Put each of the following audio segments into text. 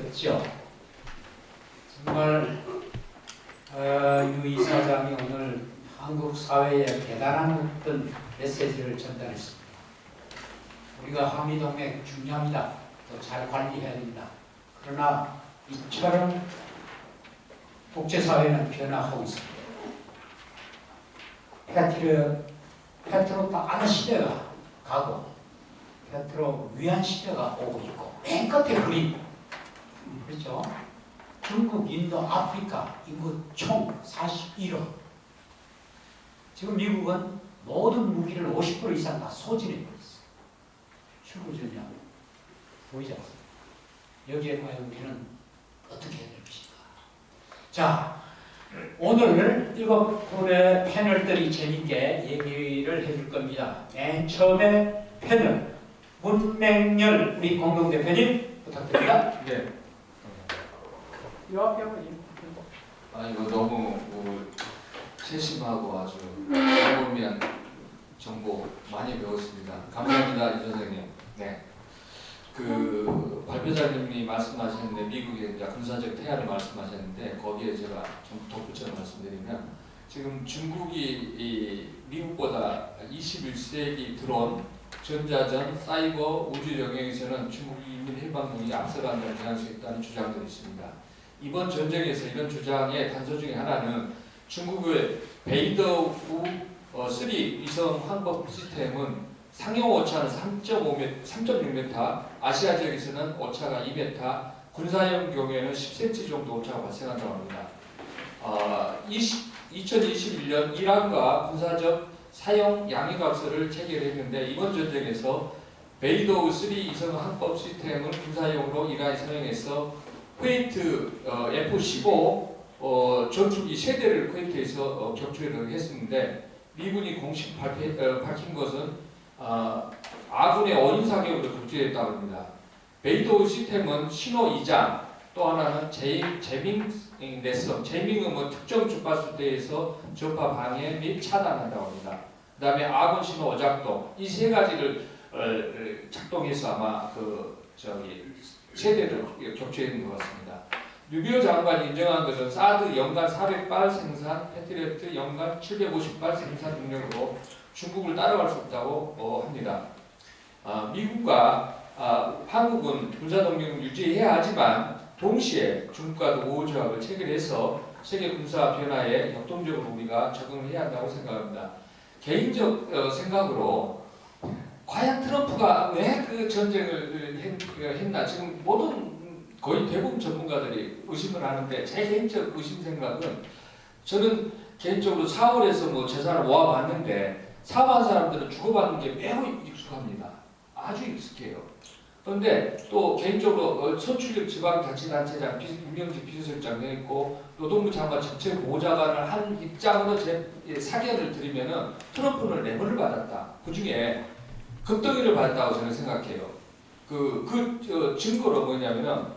있었죠. 정말 유 이사장이 오늘 한국 사회에 대단한 어떤 메시지를 전달했습니다. 우리가 한미동맹 중요합니다. 또 잘 관리해야 됩니다. 그러나 이처럼 국제사회는 변화하고 있습니다. 페트로 따는 시대가 가고 페트로 위안 시대가 오고 있고 맨 끝에 그림 그렇죠? 중국, 인도, 아프리카 인구 총 41억. 지금 미국은 모든 무기를 50% 이상 다 소진해 버렸어요. 출구 전략 보이지 않습니까? 여기에 과연 우리는 어떻게 해야 될 것인가? 자, 오늘 7분의 패널들이 재밌게 얘기를 해줄 겁니다. 맨 처음에 패널 문맹열 우리 공동대표님 부탁드립니다. 네. 요 앞에 이거 너무 세심하고 아주 광범위한 정보 많이 배웠습니다. 감사합니다, 이 선생님. 네. 그 발표자님이 말씀하셨는데 미국의 이제 군사적 태야를 말씀하셨는데 거기에 제가 좀 덧붙여 말씀드리면 지금 중국이 미국보다 21세기 드론, 전자전, 사이버, 우주 영역에서는 중국 인민해방군이 앞서간다는 경향성이 있다는 주장들이 있습니다. 이번 전쟁에서 이런 주장의 단서 중에 하나는 중국의 베이더 U3 위성 항법 시스템은 상용 오차는 3.6m, 아시아 지역에서는 오차가 2m, 군사용 경우에는 10cm 정도 오차가 발생한다고 합니다. 2021년 이란과 군사적 사용 양해각서를 체결했는데 이번 전쟁에서 베이더 U3 위성 항법 시스템을 군사용으로 이란이 사용해서 쿠웨이트 F-15 전투기 세대를 쿠웨이트에서 격추를 했었는데 미군이 공식 밝힌 것은 아군의 어인 사격으로 격추했다고 합니다. 베이더 시스템은 신호 이장, 또 하나는 제밍 내성, 제밍은 특정 주파수대에서 전파 방해 및 차단한다고 합니다. 그 다음에 아군 신호 오작동, 이 세 가지를 작동해서 아마 세대를 격추했는 것 같습니다. 루비오 장관이 인정한 것은 사드 연간 400발 생산, 패트리어트 연간 750발 생산 능력으로 중국을 따라갈 수 없다고 합니다. 미국과 한국은 군사동맹을 유지해야 하지만 동시에 중국과도 우호조약을 체결해서 세계 군사 변화에 역동적으로 우리가 적응을 해야 한다고 생각합니다. 개인적 생각으로 과연 트럼프가 왜 그 전쟁을 했나 지금 거의 대부분 전문가들이 의심을 하는데 제 개인적 의심 생각은 저는 개인적으로 사월에서 재산을 모아봤는데 사업한 사람들은 주고받는 게 매우 익숙합니다. 아주 익숙해요. 그런데 또 개인적으로 선출직 지방자치단체장 윤영직 비서실장 있고 노동부 장관 정책보좌관을 한 입장으로 제 사견을 드리면은 트럼프는 뇌물을 받았다. 그 중에 급덩이를 받았다고 저는 생각해요. 증거로 뭐냐면은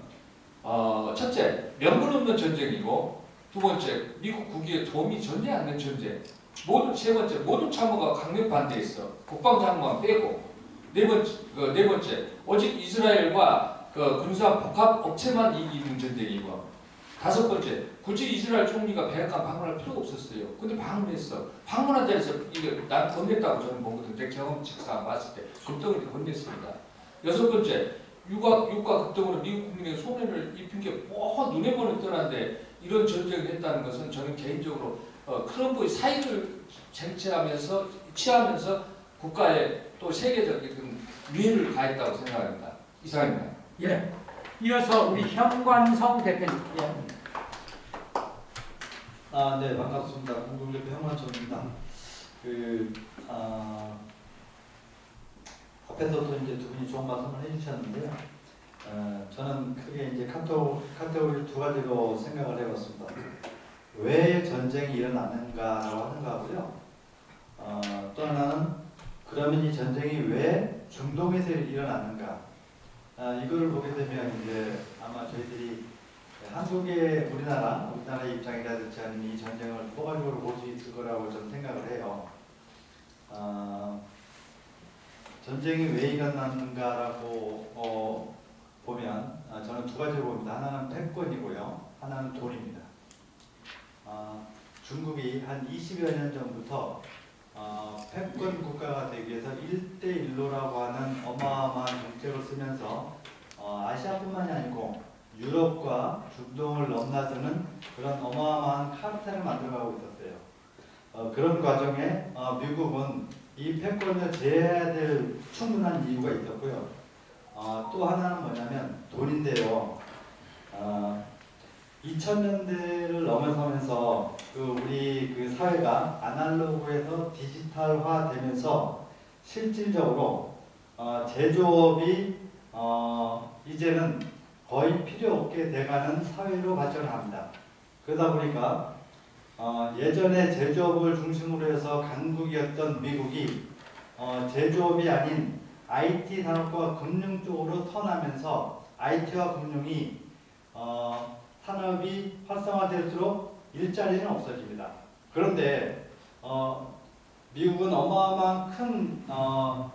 첫째 명분 없는 전쟁이고 두 번째 미국 국익에 도움이 전혀 안 되는 전쟁. 세 번째 모든 참모가 강력 반대했어. 국방장관 빼고 네 번째 오직 이스라엘과 군사 복합 업체만 이기는 전쟁이고 다섯 번째 굳이 이스라엘 총리가 백악관 방문할 필요가 없었어요. 근데 방문했어. 방문한 자리에서 이게 난 건넸다고 저는 보거든요. 내 경험칙상 봤을 때 급덩이를 건넸습니다. 여섯 번째 육과 급등으로 미국 국민의 손해를 입힌 게 눈에 보는 떠난데 이런 전쟁을 했다는 것은 저는 개인적으로 트럼프의 사익을 취하면서 국가에 또 세계적인 위해를 가했다고 생각합니다. 이상입니다. 예. 이어서 우리 현관성 대표님. 예. 네, 반갑습니다. 공동대표 현관성입니다. 앞에서도 이제 두 분이 좋은 말씀을 해주셨는데요. 저는 크게 이제 카테고리 두 가지로 생각을 해봤습니다. 왜 전쟁이 일어나는가라고 하는 거고요. 또 하나는 그러면 이 전쟁이 왜 중동에서 일어나는가? 이걸 보게 되면 이제 아마 저희들이 우리나라의 입장이라든지 아니면 이 전쟁을 포괄적으로 볼 수 있을 거라고 저는 생각을 해요. 전쟁이 왜 일어났는가라고 보면 저는 두 가지로 봅니다. 하나는 패권이고요. 하나는 돈입니다. 중국이 한 20여 년 전부터 패권 국가가 되기 위해서 1대1로라고 하는 어마어마한 정책을 쓰면서 아시아뿐만이 아니고 유럽과 중동을 넘나드는 그런 어마어마한 카르텔을 만들어가고 있었어요. 그런 과정에 미국은 이 패권을 제해야 될 충분한 이유가 있었고요. 또 하나는 뭐냐면 돈인데요. 2000년대를 넘어서면서 우리 사회가 아날로그에서 디지털화되면서 실질적으로 제조업이 이제는 거의 필요 없게 돼가는 사회로 발전합니다. 그러다 보니까 예전에 제조업을 중심으로 해서 강국이었던 미국이 제조업이 아닌 IT 산업과 금융 쪽으로 턴하면서 IT와 금융이 산업이 활성화될수록 일자리는 없어집니다. 그런데 미국은 어마어마한 큰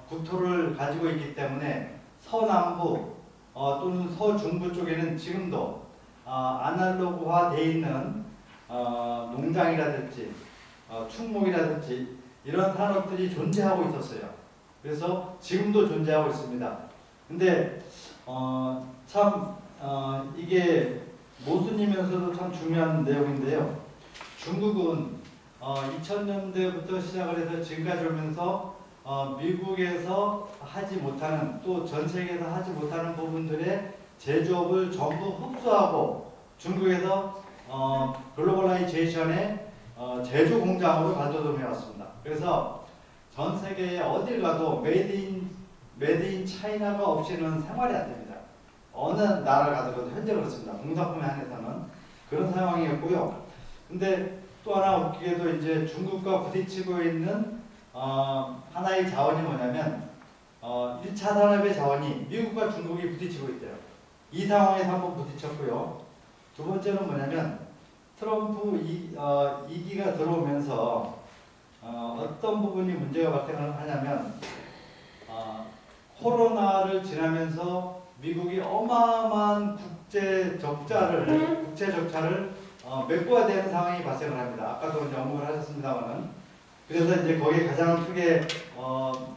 국토를 가지고 있기 때문에 서남부 또는 서중부 쪽에는 지금도 아날로그화되어 있는 농장이라든지畜牧이라든지 이런 산업들이 존재하고 있었어요. 그래서 지금도 존재하고 있습니다. 근데 이게 모순이면서도 참 중요한 내용인데요. 중국은 2000년대부터 시작을 해서 지금까지 오면서 미국에서 하지 못하는 또 전 세계에서 하지 못하는 부분들의 제조업을 전부 흡수하고 중국에서 글로벌라이제이션의 제조 공장으로 가둬둠해 왔습니다. 그래서 전 세계에 어딜 가도 메이드 인 차이나가 없이는 생활이 안 됩니다. 어느 나라 가더라도 현재 그렇습니다. 공산품에 한해서는 그런 상황이었고요. 근데 또 하나 웃기게도 이제 중국과 부딪히고 있는 하나의 자원이 뭐냐면 1차 산업의 자원이 미국과 중국이 부딪히고 있대요. 이 상황에서 한번 부딪혔고요. 두 번째는 뭐냐면 트럼프 2기가 들어오면서 어떤 부분이 문제가 발생을 하냐면 코로나를 지나면서 미국이 어마어마한 국제 적자를 메꿔야 되는 상황이 발생을 합니다. 아까도 이제 언급을 하셨습니다만은. 그래서 이제 거기에 가장 크게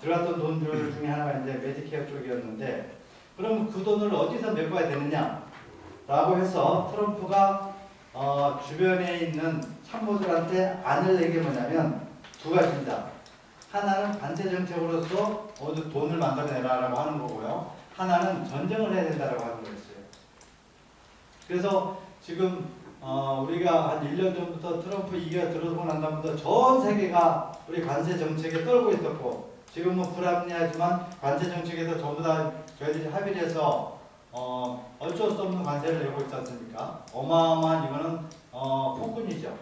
들어갔던 돈들 중에 하나가 이제 메디케어 쪽이었는데, 그럼 그 돈을 어디서 메꿔야 되느냐라고 해서 트럼프가 주변에 있는 참모들한테 안을 낸 게 뭐냐면 두 가지입니다. 하나는 관세 정책으로서 모두 돈을 만들어내라라고 하는 거고요. 하나는 전쟁을 해야 된다라고 하는 거였어요. 그래서 지금 우리가 한 1년 전부터 트럼프 2기가 들어오고 난 다음부터 전 세계가 우리 관세 정책에 떨고 있었고, 지금은 불합리하지만 관세 정책에서 전부 다 저희들이 합의를 해서 어쩔 수 없는 관세를 내고 있지 않습니까? 어마어마한 이거는 폭군이죠.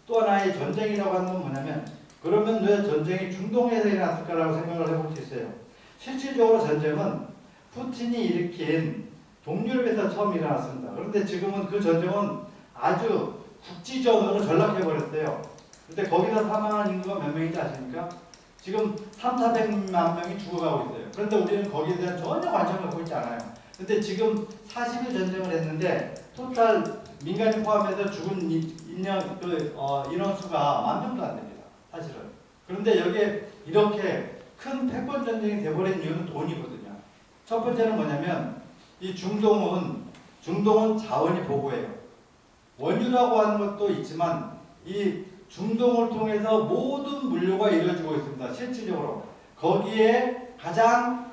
또 하나의 전쟁이라고 하는 건 뭐냐면, 그러면 왜 전쟁이 중동에서 일어났을까라고 생각을 해볼 수 있어요. 실질적으로 전쟁은 푸틴이 일으킨 동유럽에서 처음 일어났습니다. 그런데 지금은 그 전쟁은 아주 국지전으로 전락해버렸어요. 근데 거기서 사망한 인구가 몇 명인지 아십니까? 지금 3,400만 명이 죽어가고 있어요. 그런데 우리는 거기에 대한 전혀 관심을 갖고 있지 않아요. 근데 지금 40일 전쟁을 했는데 토탈 민간인 포함해서 죽은 인원수가 10,000명도 안 됩니다. 사실은. 그런데 여기에 이렇게 큰 패권 전쟁이 돼버린 이유는 돈이거든요. 첫 번째는 뭐냐면 이 중동은 자원이 보고해요. 원유라고 하는 것도 있지만 이 중동을 통해서 모든 물류가 이루어지고 있습니다. 실질적으로. 거기에 가장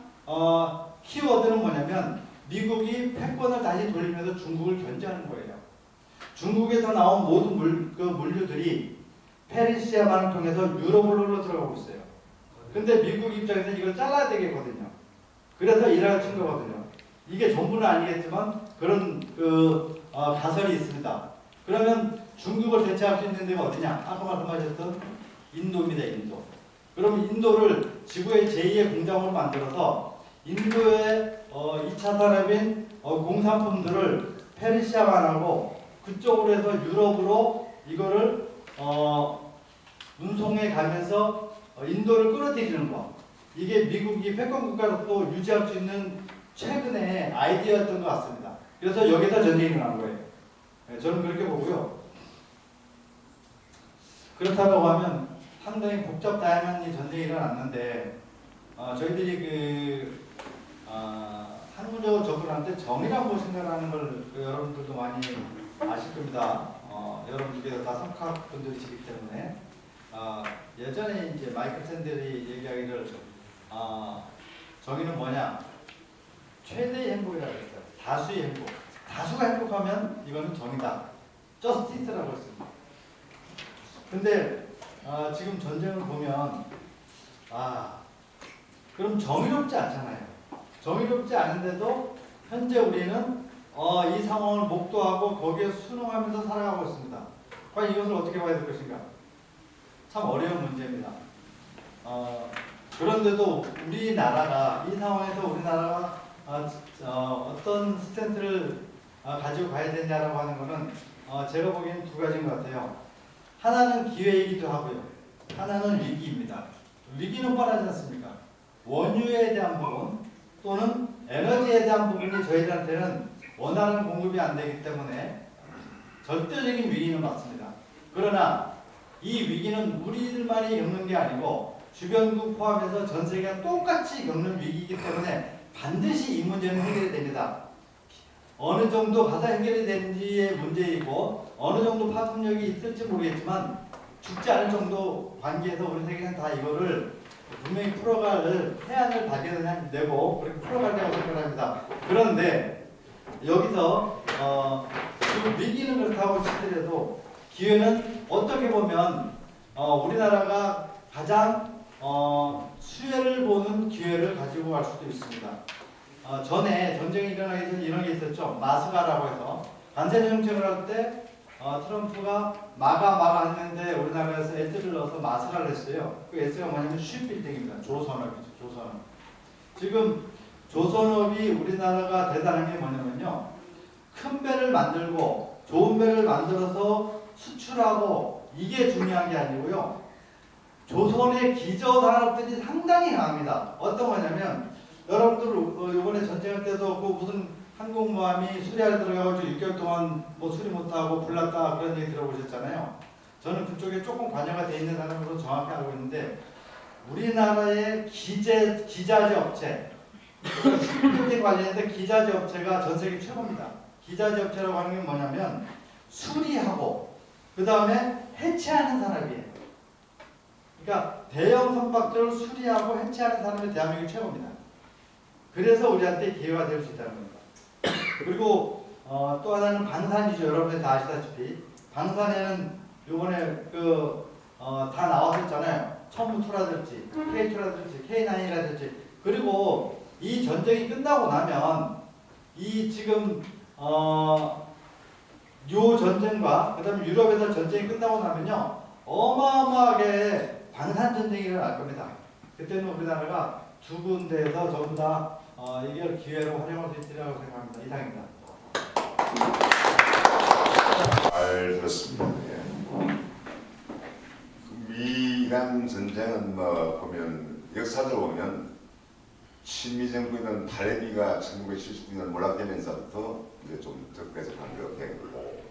키워드는 뭐냐면 미국이 패권을 다시 돌리면서 중국을 견제하는 거예요. 중국에서 나온 모든 물류들이 페르시아만을 통해서 유럽으로 들어가고 있어요. 근데 미국 입장에서 이걸 잘라야 되겠거든요. 그래서 일하러 친 거거든요. 이게 전부는 아니겠지만 그런 가설이 있습니다. 그러면 중국을 대체할 수 있는 데가 어디냐? 아까 말씀하셨던 인도입니다. 인도. 그럼 인도를 지구의 제2의 공장으로 만들어서 인도의 2차 산업인 공산품들을 페르시아만하고 그쪽으로 해서 유럽으로 이거를 운송해 가면서 인도를 끌어들이는 거. 이게 미국이 패권 국가로서 유지할 수 있는 최근의 아이디어였던 것 같습니다. 그래서 여기서 전쟁이 일어난 거예요. 네, 저는 그렇게 보고요. 그렇다고 하면 상당히 복잡 다양한 이 전쟁이 일어났는데 저희들이 학문적으로 접근할 때 정의라고 생각하는 걸 여러분들도 많이 아실 겁니다. 여러분들께서 다 성악분들이시기 때문에 예전에 이제 마이클 샌델이 얘기하기를 정의는 뭐냐? 최대의 행복이라고 했어요. 다수의 행복. 다수가 행복하면 이거는 정의다. 저스티스라고 했습니다. 근데 지금 전쟁을 보면 그럼 정의롭지 않잖아요. 정의롭지 않은데도 현재 우리는 이 상황을 목도하고 거기에 순응하면서 살아가고 있습니다. 과연 이것을 어떻게 봐야 될 것인가? 참 어려운 문제입니다. 그런데도 우리나라가 이 상황에서 우리나라가 어떤 스탠스를 가지고 가야 되냐라고 하는 것은 제가 보기에는 두 가지인 것 같아요. 하나는 기회이기도 하고요. 하나는 위기입니다. 위기는 뻔하지 않습니까? 원유에 대한 부분 또는 에너지에 대한 부분이 저희들한테는 원활한 공급이 안 되기 때문에 절대적인 위기는 맞습니다. 그러나 이 위기는 우리들만이 겪는 게 아니고 주변국 포함해서 전 세계가 똑같이 겪는 위기이기 때문에 반드시 이 문제는 해결이 됩니다. 어느 정도 가서 해결이 되는지의 문제이고 어느 정도 파급력이 있을지 모르겠지만 죽지 않을 정도 관계에서 우리 세계는 다 이거를 분명히 풀어갈 해안을 발견해내고 그렇게 풀어갈 때라고 생각합니다. 그런데 여기서 그 위기는 그렇다고 치더라도 기회는 어떻게 보면 우리나라가 가장 수혜를 보는 기회를 가지고 갈 수도 있습니다. 전에 전쟁이 일어나기 전에 이런 게 있었죠. 마스가라고 해서 관세 정책을 할 때 트럼프가 마가 했는데 우리나라에서 S를 넣어서 마스가를 했어요. 그 S가 뭐냐면 쉽빌딩입니다. 조선업이죠. 조선업. 지금 조선업이 우리나라가 대단한 게 뭐냐면요. 큰 배를 만들고 좋은 배를 만들어서 수출하고 이게 중요한 게 아니고요. 조선의 기저산업들이 상당히 강합니다. 어떤 거냐면 여러분들 이번에 전쟁할 때도 그 무슨 항공모함이 수리하러 들어가가지고 6개월 동안 뭐 수리 못하고 불났다 그런 얘기 들어보셨잖아요. 저는 그쪽에 조금 관여가 돼 있는 사람으로 정확히 알고 있는데 우리나라의 기자재 업체 쉽게 관련해서 기자재 업체가 전 세계 최고입니다. 기자재 업체라고 하는 게 뭐냐면 수리하고 그 다음에 해체하는 산업이에요. 그러니까 대형 선박들을 수리하고 해체하는 산업이 대한민국이 최고입니다. 그래서 우리한테 기회가 될 수 있다는 겁니다. 그리고 또 하나는 방산이죠. 여러분들 다 아시다시피 방산에는 이번에 다 나왔었잖아요. 첨부2라든지 K2라든지 K9이라든지 그리고 이 전쟁이 끝나고 나면 이 지금 요 전쟁과 그 다음에 유럽에서 전쟁이 끝나고 나면요 어마어마하게 방산 전쟁이 일어날 겁니다. 그때는 우리나라가 두 군데에서 전부 다 이걸 기회로 활용할 수 있으리라고 생각합니다. 이상입니다. 잘 들었습니다. 예. 미남 전쟁은 보면 역사적으로 보면 친미정부이던 탈레비가 1979년 몰락되면서부터 이제 좀 적대적 관계가 된 거고,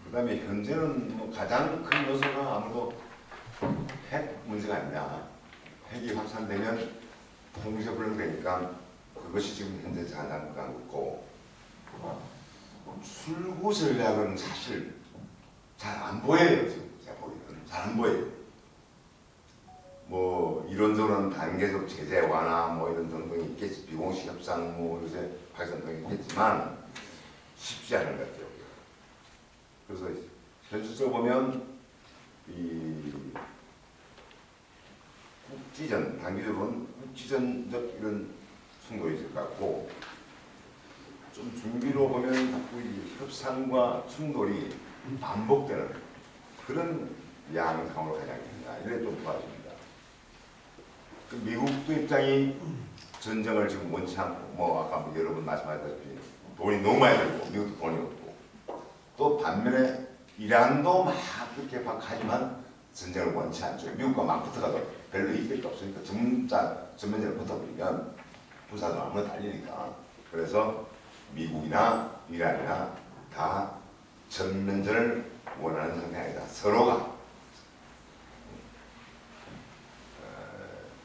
그다음에 현재는 가장 큰 요소가 아무래도 핵 문제가 아니냐. 핵이 확산되면 통제 불능되니까 그것이 지금 현재 가장 강했고, 출구 전략은 사실 잘 안 보여요. 지금 제가 보기에는 잘 안 보여요. 뭐 이론적으로는 단계적 제재 완화 뭐 이런 등등이 있겠지, 비공식 협상 뭐 요새 발전 등이 있겠지만 쉽지 않은 것 같아요. 그래서 현실적으로 보면 이 국지전, 단기적으로는 국지전적 이런 충돌이 있을 것 같고, 좀 중기로 보면 자꾸 이 협상과 충돌이 반복되는 그런 양상으로 가지 않겠냐, 이래 좀 봐집니다. 미국도 입장이 전쟁을 지금 원치 않고, 뭐 아까 여러분 말씀하셨다시피 돈이 너무 많이 들고 미국도 돈이 없고, 또 반면에 이란도 막 그렇게 막 하지만 전쟁을 원치 않죠. 미국과 막 붙어가도 별로 이익이 없으니까 전면전을 붙어버리면 부사도 아무나 달리니까. 그래서 미국이나 이란이나 다 전면전을 원하는 상태 아니다. 서로가.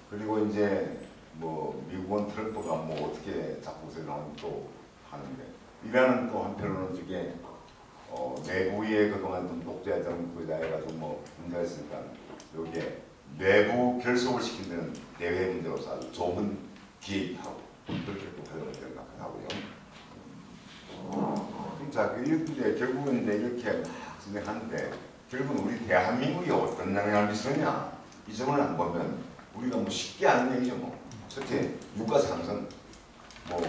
그리고 이제 뭐 미국은 트럼프가 뭐 어떻게 자꾸 세상을 또 하는데 이란은 또 한편으로는 저게 내부에 그동안 좀 독재 정부자 해가지고 뭐 문제가 있으니까 여기에 내부 결속을 시키는 대외 문제로서 아주 좋은 기획하고 그렇게 또 활용을 생각하고요. 자, 이렇게 결국은 이제 이렇게 막 진행하는데 결국은 우리 대한민국이 어떤 영향을 미치느냐 이 점을 안 보면 우리가 뭐 쉽게 아는 얘기죠. 뭐 첫째 유가 상승, 뭐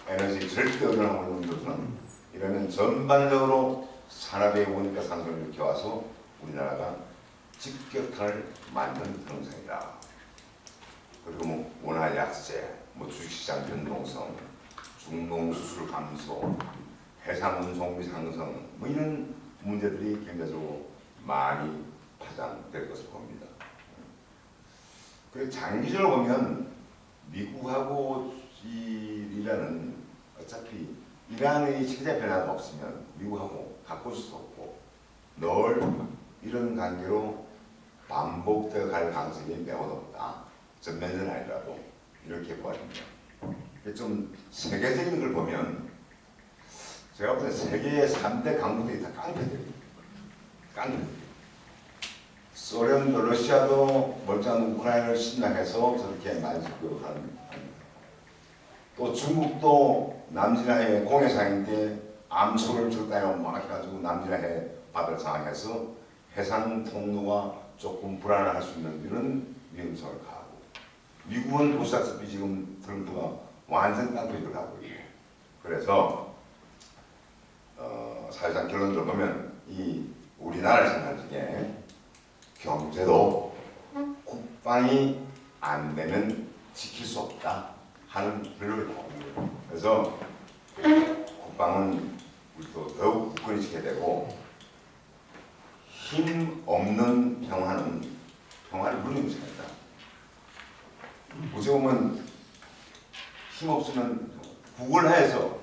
에너지 절대 의존하고 있는 것은 이러면 전반적으로 산업의 원가 상승을 일으켜와서 우리나라가 직격탄을 맞는 현상이다. 그리고 뭐 원화 약세, 뭐 주식시장 변동성, 중동 수출 감소, 해상 운송비 상승 뭐 이런 문제들이 경제적으로 많이 파장될 것을 봅니다. 그리고 장기적으로 보면 미국하고 이란은 어차피 이란의 체제 변화가 없으면 미국하고 바꿀 수 없고 늘 이런 관계로 반복되어 갈 가능성이 매우 높다. 전면은 아니라도 이렇게 보아집니다. 좀 세계적인 걸 보면 제가 볼 때 세계의 3대 강국들이 다 깡패들이에요. 깡패들. 소련도 러시아도 멀쩡한 우크라이나를 침략해서 저렇게 많이 하는. 또 중국도 남진해의 공해상인데 암초를 줄까요? 막 해가지고 남진해 바다를 상황해서 해상 통로가 조금 불안할 수 있는 이런 위험성을 가하고 미국은 보시다시피 지금 트럼프가 완전 깡패를 가고 있고 그래서 사실상 결론적으로 보면 이 우리나라 생활 중에 경제도 국방이 안 되면 지킬 수 없다 하는 결론이 나옵니다. 그래서 국방은 우리도 더욱 굳건히 지켜야 되고 힘 없는 평화를 누리는 것입니다. 어찌 보면 힘 없으면 구걸해서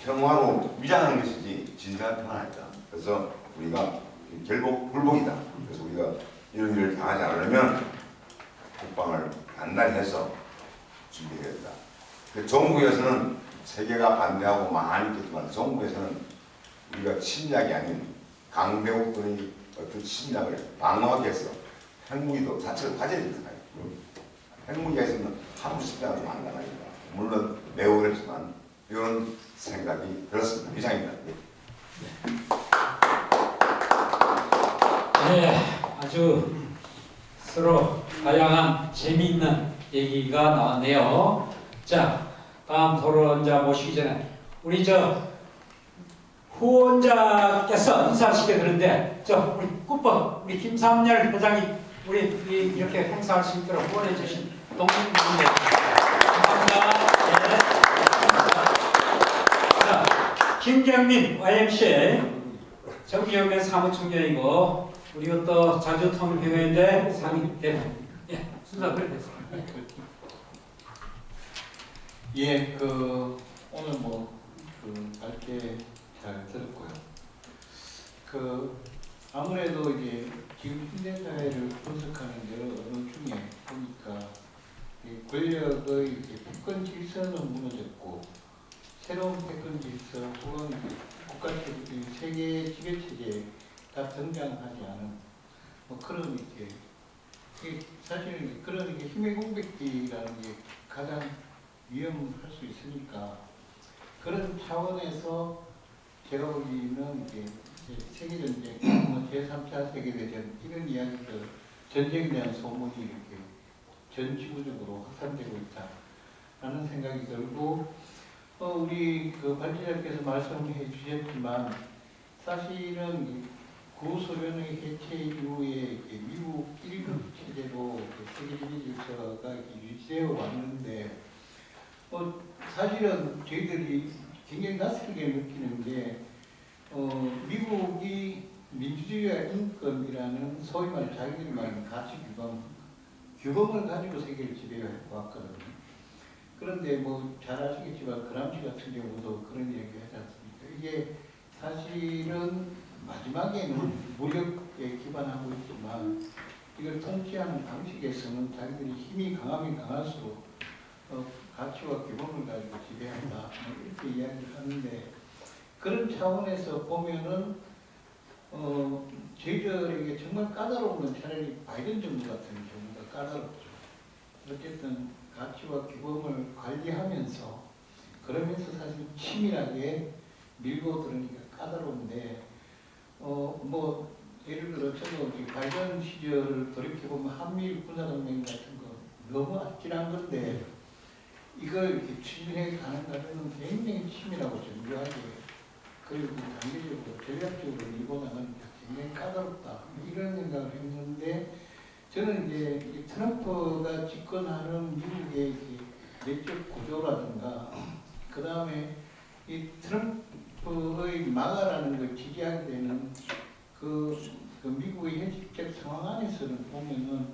평화로 위장하는 것이지 진정한 평화는 아니다. 그래서 우리가 결국 불복이다. 그래서 우리가 이런 일을 당하지 않으려면 국방을 단단히 해서 준비해야 된다. 정부에서는 세계가 반대하고 많이 있겠지만 정부에서는 우리가 침략이 아닌 강대국들의 어떤 침략을 방어하기 위해서 핵무기도 자체를 가져야 된다. 핵무기가 있으면 하루 십자가 좀 안 나가니까 물론 매우 어렵지만 이런 생각이 들었습니다. 이상입니다. 네, 아주 서로 다양한 재미있는 얘기가 나왔네요. 자, 다음 토론자 모시기 전에 우리 후원자께서 인사하시게 되는데 우리 쿠퍼 우리 김삼열 회장이 우리 이렇게 행사할 수 있도록 후원해 주신 동문입니다. 감사합니다. 네. 자, 김경민 YMCA 정기영의 사무총장이고 우리 또 자주통일회의인데 상임 대표. 예, 순서 그래 됐습니다. 예, 오늘 밝게 잘 들었고요. 아무래도 이제 지금 현대사회를 분석하는 데 어느 중에 보니까 권력의 패권 질서는 무너졌고 새로운 패권 질서 혹은 국가적인 세계 지배 체제 다 등장하지 않은 그런 사실 그런 힘의 공백기라는 게 가장 위험할 수 있으니까 그런 차원에서 제가 보기에는 세계전쟁, 제3차 세계대전 이런 이야기들 전쟁에 대한 소문이 이렇게 전 지구적으로 확산되고 있다라는 생각이 들고 우리 관계자께서 말씀해 주셨지만 사실은 구소련의 해체 이후에 미국 1급 체제로 세계적인 질서가 유지되어 왔는데 사실은 저희들이 굉장히 낯설게 느끼는 게 미국이 민주주의와 인권이라는 소위 말해 자기들이 말하는 가치 규범을 가지고 세계를 지배해 왔거든요. 그런데 뭐 잘 아시겠지만 그람시 같은 경우도 그런 이야기 하지 않습니까? 이게 사실은 마지막에는 무력에 기반하고 있지만 이걸 통치하는 방식에서는 자기들이 힘이 강하면 강할수록 가치와 기본을 가지고 지배한다 이렇게 이야기를 하는데 그런 차원에서 보면은 저희들에게 정말 까다로운 건 차라리 바이든 정부 같은 경우가 까다롭죠. 어쨌든 가치와 규범을 관리하면서 그러면서 사실 치밀하게 밀고 들으니까 까다로운데 뭐 예를 들어 저도 바이든 시절을 돌이켜보면 한미일 군사동맹 같은 거 너무 아찔한 건데 이걸 이렇게 추진해 가는 과정은 굉장히 치밀하고 정교하게 그리고 단계적으로 전략적으로 밀고 나가니까 굉장히 까다롭다 이런 생각을 했는데 저는 이제 이 트럼프가 집권하는 미국의 내적 구조라든가 그 다음에 이 트럼프의 마가라는 걸 지지하게 되는 그 미국의 현실적 상황 안에서는 보면은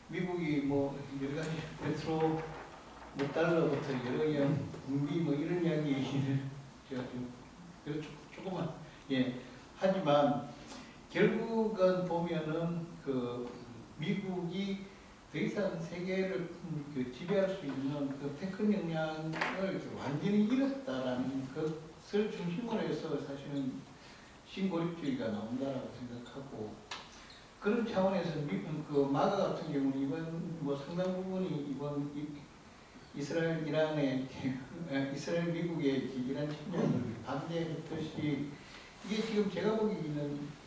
미국이 뭐 여러 가지 페트로 뭐 달러부터 여러 년 군비 뭐 이런 이야기를 제가 좀 조금만 하지만 결국은 보면은 그 미국이 더 이상 세계를 지배할 수 있는 그 태권 역량을 완전히 잃었다라는 것을 중심으로 해서 사실은 신고립주의가 나온다라고 생각하고 그런 차원에서 미국 그 마가 같은 경우는 이번 뭐 상당 부분이 이번 이스라엘 이스라엘 미국의 이란 침략을 반대했듯이 이게 지금 제가 보기에는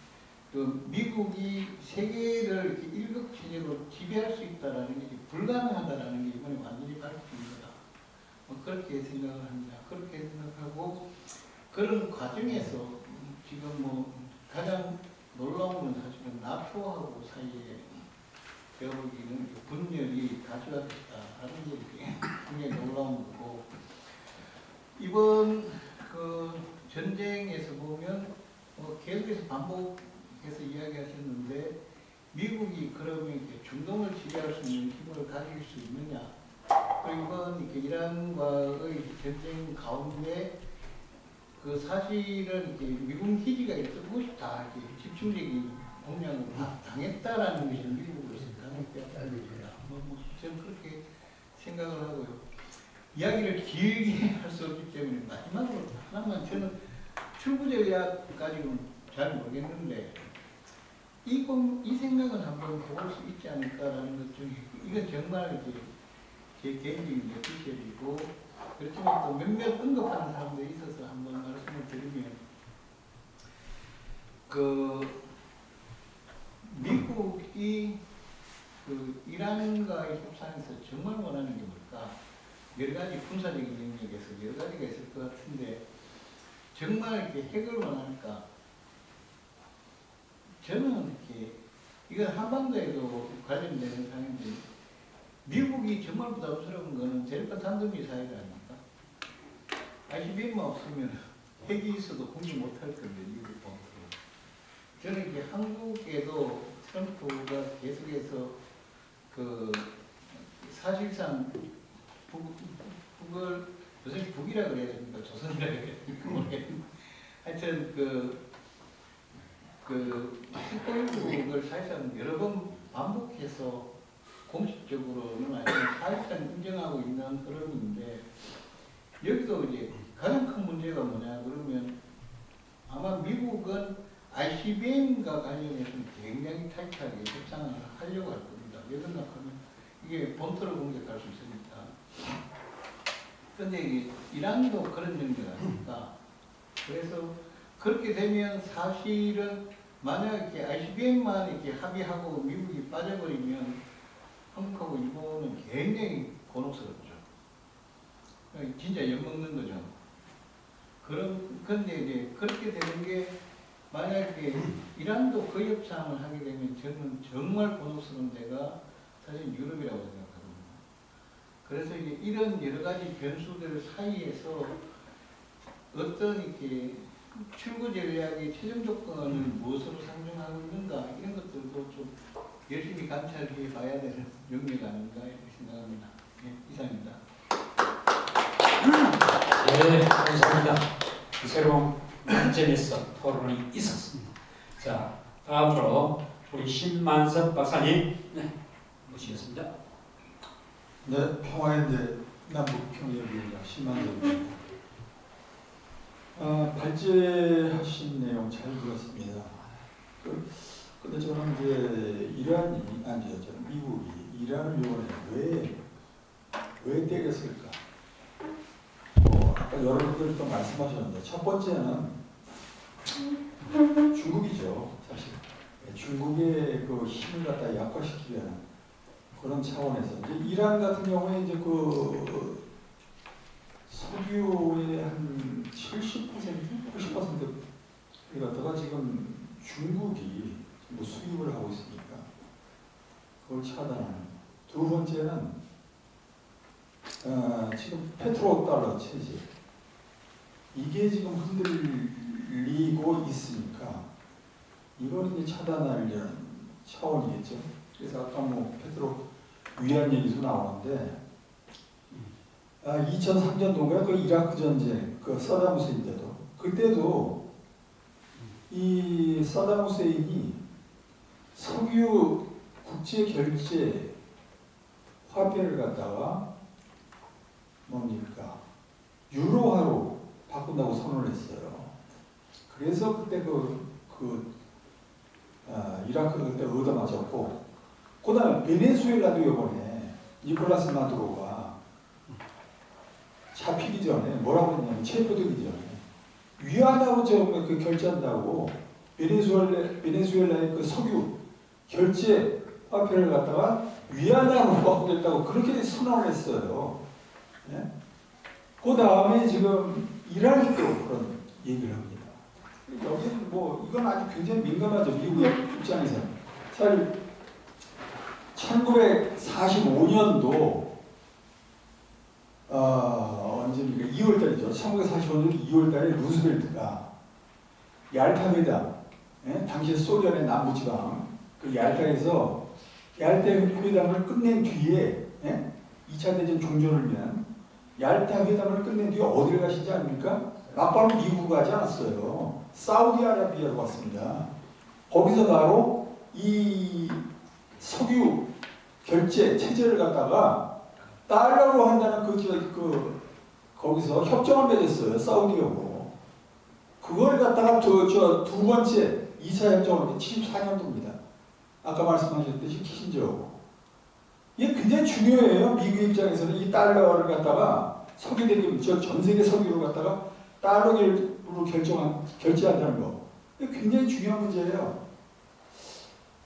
그 미국이 세계를 이렇게 일극체제로 지배할 수 있다라는 게 불가능하다라는 게 이번에 완전히 밝혀진 거다. 뭐 그렇게 생각을 합니다. 그렇게 생각하고 그런 과정에서 지금 뭐 가장 놀라운 건 사실은 나토하고 사이에 제가 보기에는 분열이 가시가 됐다라는 게 굉장히 놀라운 거고 이번 그 전쟁에서 보면 계속해서 반복해서 이야기하셨는데 미국이 그러면 이렇게 중동을 지배할 수 있는 힘을 가질 수 있느냐 그리고 이번 이렇게 이란과의 전쟁 가운데 그 사실은 이렇게 미국 기지가 뜨고 싶다 이렇게 집중적인 공략을 당했다라는 것이 미국으로서 당했다는 저는 그렇게 생각을 하고요. 이야기를 길게 할 수 없기 때문에 마지막으로 하나만 저는 출구 전략까지는 잘 모르겠는데 이 생각은 한번 해볼 수 있지 않을까라는 것 중에 이건 정말 이제 제 개인적인 피셜이고 그렇지만 또 몇몇 언급하는 사람들이 있어서 한번 말씀을 드리면 그 미국이 그 이란과의 협상에서 정말 원하는 게 뭘까? 여러 가지 군사적인 영역에서 여러 가지가 있을 것 같은데 정말 이렇게 핵을 원할까? 저는 이렇게 이건 한반도에도 관련되는 상인데 미국이 정말 부담스러운 거는 대륙간 탄도미사일 아닙니까? ICBM만 없으면 핵이 있어도 공격 못할 건데 미국이 보면 저는 이게 한국에도 트럼프가 계속해서 그 사실상 북을 요새 북이라 그래야 됩니까? 조선이라 그래야 됩니까? 모르겠는데 하여튼 그 핵보유국을 사실상 여러 번 반복해서 공식적으로는 아니면 사실상 인정하고 있는 흐름인데 여기도 이제 가장 큰 문제가 뭐냐 그러면 아마 미국은 ICBM과 관련해서는 굉장히 타이트하게 협상을 하려고 할 겁니다. 왜 그러냐 하면 이게 본토를 공격할 수 있으니까. 그런데 이게 이란도 그런 정도가 아닙니까? 그래서 그렇게 되면 사실은 만약 이렇게 ICBM만 이렇게 합의하고 미국이 빠져버리면 한국하고 일본은 굉장히 곤혹스럽죠. 진짜 엿먹는 거죠. 그런데 이제 그렇게 되는 게 만약에 이란도 그 협상을 하게 되면 저는 정말 곤혹스러운 데가 사실 유럽이라고 생각합니다. 그래서 이제 이런 여러 가지 변수들 사이에서 어떤 이렇게 출구 전략의 최종 조건을 무엇으로 상정하고 있는가 이런 것들도 좀 열심히 관찰해 봐야 되는 영역 아닌가 이렇게 생각합니다. 네, 이상입니다. 네, 감사합니다. 새로운 관점에서 토론이 있었습니다. 자, 다음으로 우리 신만섭 박사님 모시겠습니다. 네, 평화인대 남북평화위원회 신만섭입니다. 발제하신 내용 잘 들었습니다. 근데 저는 이제 저는 미국이 이란을 이번에 왜 때렸을까? 아까 여러분들이 또 말씀하셨는데 첫 번째는 중국이죠, 사실. 중국의 그 힘을 갖다 약화시키기 위한 그런 차원에서 이제 이란 같은 경우에 이제 그 석유의 한 70%, 90%를 갖다가 지금 중국이 뭐 수입을 하고 있으니까 그걸 차단하는. 두 번째는 지금 페트로달러 체제 이게 지금 흔들리고 있으니까 이걸 이제 차단하려는 차원이겠죠. 그래서 아까 뭐 페트로 위안 얘기도 나오는데 2003년도인가 그 이라크 전쟁 그 사담 후세인 때도 그때도 이 사담 후세인이 석유 국제 결제 화폐를 갖다가 뭡니까 유로화로 바꾼다고 선언을 했어요. 그래서 그때 이라크가 그때 얻어맞았고, 그다음에 베네수엘라도 이번에 니콜라스 마두로가 잡히기 전에 뭐라고 했냐면 체포되기 전에 위안화로 그 결제한다고 베네수엘라의 그 석유 결제 화폐를 갖다가 위안화로 바꾸겠다고 그렇게 선언을 했어요. 네? 그 다음에 지금 이란이 또 그런 얘기를 합니다. 여기는 뭐 이건 아주 굉장히 민감하죠. 미국의 입장에서. 사실 1945년도 언제입니까? 2월달이죠. 1945년 2월달에 루스벨트가 얄타 회담, 당시 소련의 남부지방 그 얄타에서 얄타 회담을 끝낸 뒤에 2차 대전 종전을 위한 얄타 회담을 끝낸 뒤에 어디를 가시지 않습니까? 막바로 미국 가지 않았어요. 사우디아라비아로 갔습니다. 거기서 바로 이 석유 결제 체제를 갖다가 달러로 한다는 거기서 협정을 맺었어요. 사우디하고. 그걸 갖다가 두 번째 2차 협정으로 74년도입니다. 아까 말씀하셨듯이 키신저하고. 이게 굉장히 중요해요. 미국 입장에서는 이 달러를 갖다가 석유 대금, 전 세계 석유를 갖다가 달러로 결제한다는 거. 이게 굉장히 중요한 문제예요.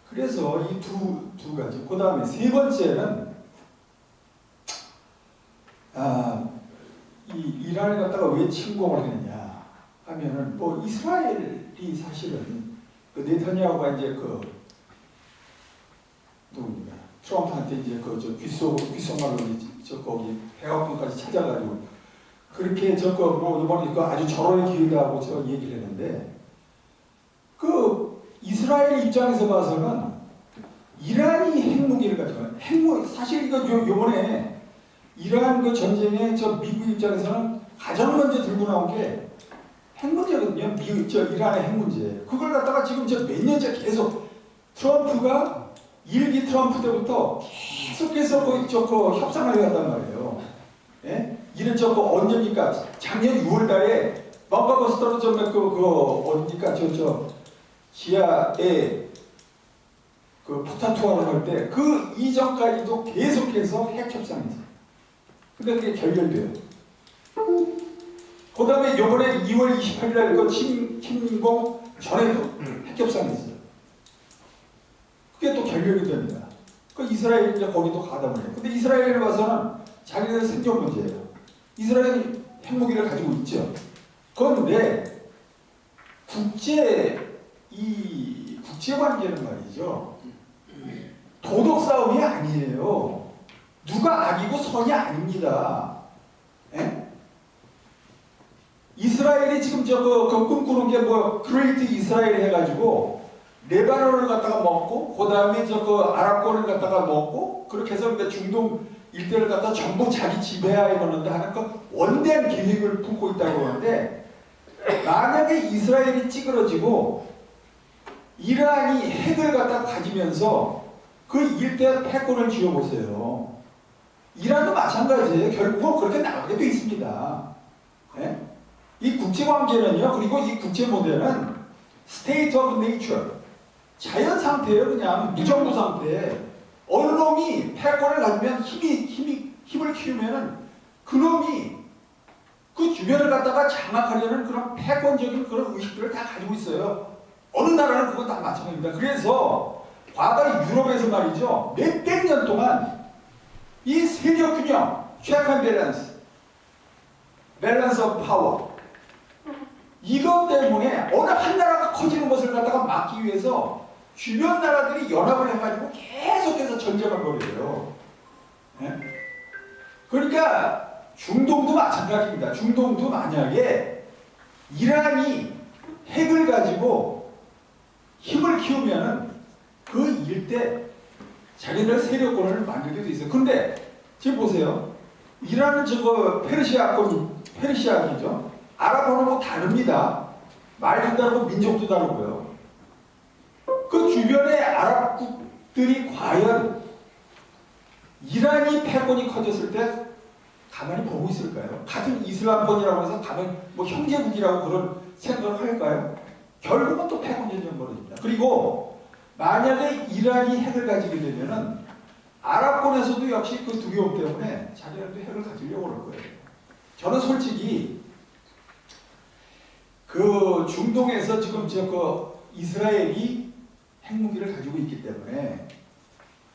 그래서 이 두 가지. 그 다음에 세 번째는 이 이란을 갖다가 왜 침공을 했느냐 하면은 뭐 이스라엘이 사실은 그 네타냐후가 이제 누굽니까 트럼프한테 이제 귓속말로 거기 백악관까지 찾아가지고 그렇게 뭐 이번에 아주 절호의 기회다고 얘기를 했는데 이스라엘 입장에서 봐서는 이란이 핵무기를 가지고 사실 이거 요번에 이란 그 전쟁에 미국 입장에서는 가장 먼저 들고 나온 게 핵 문제거든요. 이란의 핵 문제. 그걸 갖다가 지금 몇 년째 계속 트럼프가 일기 트럼프 때부터 계속해서 협상을 해갔단 말이에요. 예? 이런 언제입니까? 작년 6월달에 맘바버스 떨어졌면 어디니까 지하에 포탄 투하를 할 때 그 이전까지도 계속해서 핵 협상했어요. 근데 그게 결렬돼요. 그 다음에 요번에 2월 28일 침공 전에도 핵 협상했어요. 그게 또 결렬이 됩니다. 이스라엘이 이제 거기도 가담을 해요. 근데 이스라엘을 봐서는 자기들 생존 문제예요. 이스라엘이 핵무기를 가지고 있죠. 그런데 국제 관계는 말이죠. 도덕 싸움이 아니에요. 누가 악이고 선이 아닙니다. 에? 이스라엘이 지금 꿈꾸는 게 그레이트 이스라엘 해가지고 레바논을 갖다가 먹고 그 다음에 아랍권을 갖다가 먹고 그렇게 해서 중동 일대를 갖다 전부 자기 지배하에 넣는다 하는 그 원대한 계획을 품고 있다고 하는데, 만약에 이스라엘이 찌그러지고 이란이 핵을 갖다 가지면서 그 일대 패권을 쥐어보세요. 이란도 마찬가지예요. 결국은 그렇게 나가게 돼 있습니다. 예? 이 국제관계는요, 그리고 이 국제 모델은 state of nature, 자연 상태예요. 그냥 무정부 상태. 어느 놈이 패권을 가지면 힘을 키우면은 그 놈이 그 주변을 갖다가 장악하려는 그런 패권적인 그런 의식들을 다 가지고 있어요. 어느 나라는 그건 다 마찬가지입니다. 그래서 과거 유럽에서 말이죠, 몇백 년 동안 이 세력 균형, check and balance, balance of power, 이것 때문에 어느 한 나라가 커지는 것을 갖다가 막기 위해서 주변 나라들이 연합을 해가지고 계속해서 전쟁을 벌여요. 예? 그러니까 중동도 마찬가지입니다. 중동도 만약에 이란이 핵을 가지고 힘을 키우면은 그 일대 자기들 세력권을 만들게 돼 있어요. 근데 지금 보세요. 이란은 저거 페르시아이죠. 아랍어는 뭐 다릅니다. 말도 다르고 민족도 다르고요. 그 주변의 아랍국들이 과연 이란이 패권이 커졌을 때 가만히 보고 있을까요? 같은 이슬람권이라고 해서 가만히 뭐 형제국이라고 그런 생각을 할까요? 결국은 또 패권 전쟁 벌어집니다. 그리고 만약에 이란이 핵을 가지게 되면은 아랍권에서도 역시 그 두려움 때문에 자기들도 핵을 가지려고 그럴 거예요. 저는 솔직히 그 중동에서 지금 그 이스라엘이 핵무기를 가지고 있기 때문에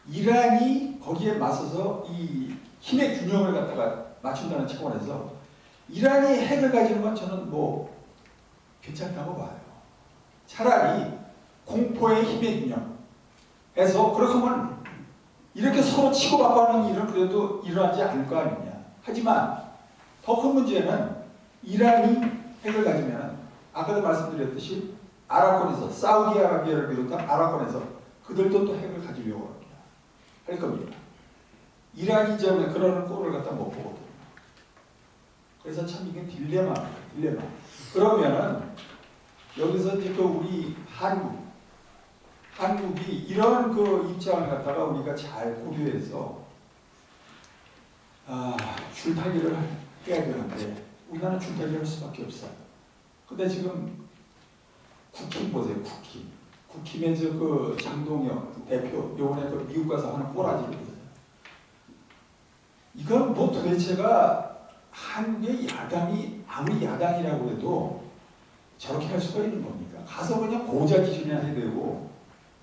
이란이 거기에 맞서서 이 힘의 균형을 갖다가 맞춘다는 차원에서 이란이 핵을 가지는 건 저는 뭐 괜찮다고 봐요. 차라리 공포의 힘의 균형 해서 그렇게 하면 이렇게 서로 치고받고 하는 일은 그래도 일어나지 않을 거 아니냐. 하지만 더 큰 문제는 이란이 핵을 가지면 아까도 말씀드렸듯이 아랍권에서 사우디아라비아를 비롯한 아랍권에서 그들도 또 핵을 가지려고 합니다. 할 겁니다. 이란이 전에 그러는 꼴을 갖다 못 보거든요. 그래서 참 이게 딜레마입니다. 딜레마. 그러면은 여기서 이제 그 우리 한국이 이런 그 입장을 갖다가 우리가 잘 고려해서 줄타기를 해야 되는데 우리나라는 줄타기를 할 수밖에 없어요. 근데 지금 국힘 보세요. 국힘의 저 그 장동혁 대표 요번에 그 미국 가서 하는 꼬라지를 보세요. 이건 뭐 도대체가 한국의 야당이 아무리 야당이라고 해도 저렇게 할 수가 있는 겁니까? 가서 그냥 고자 기준이나 해야 되고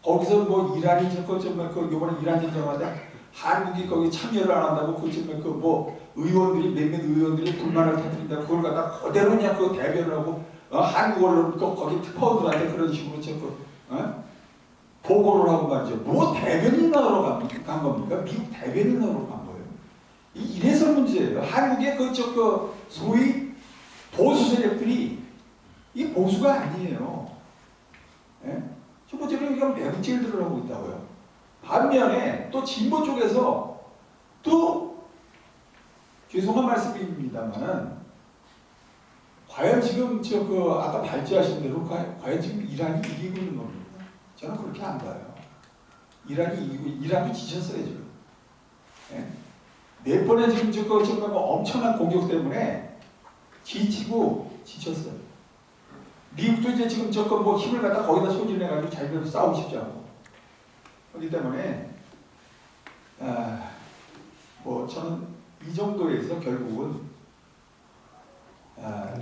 거기서 뭐 이란이 그 요번에 이란 전쟁하는데 한국이 거기 참여를 안 한다고 뭐 의원들이 몇몇 의원들이 불만을 터뜨린다 그걸 갖다 그대로 그냥 그 대변을 하고 한국 언론 거기 특파원들한테 그런 식으로 보고를 하고 말이죠. 뭐 대변인으로 간 겁니까? 미국 대변인으로 간 거예요. 이래서 문제예요. 한국의 그 소위 보수 세력들이 이 보수가 아니에요. 예? 첫 번째로 이건 매국질들을 하고 있다고요. 반면에 또 진보 쪽에서 또 죄송한 말씀입니다만은 과연 지금 아까 발제하신 대로 과연 지금 이란이 이기고 있는 겁니까? 저는 그렇게 안 봐요. 이란이 이기고 이란도 지쳤어요 지금. 예? 몇 번에 지금 엄청난 공격 때문에 지치고 지쳤어요. 미국도 이제 지금 뭐 힘을 갖다 거기다 소진해가지고 자기들도 싸우고 싶지 않고 그렇기 때문에 뭐 저는 이 정도에서 결국은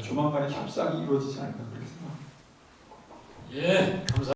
조만간에 협상이 이루어지지 않을까 그렇게 생각합니다. 예, 감사합니다.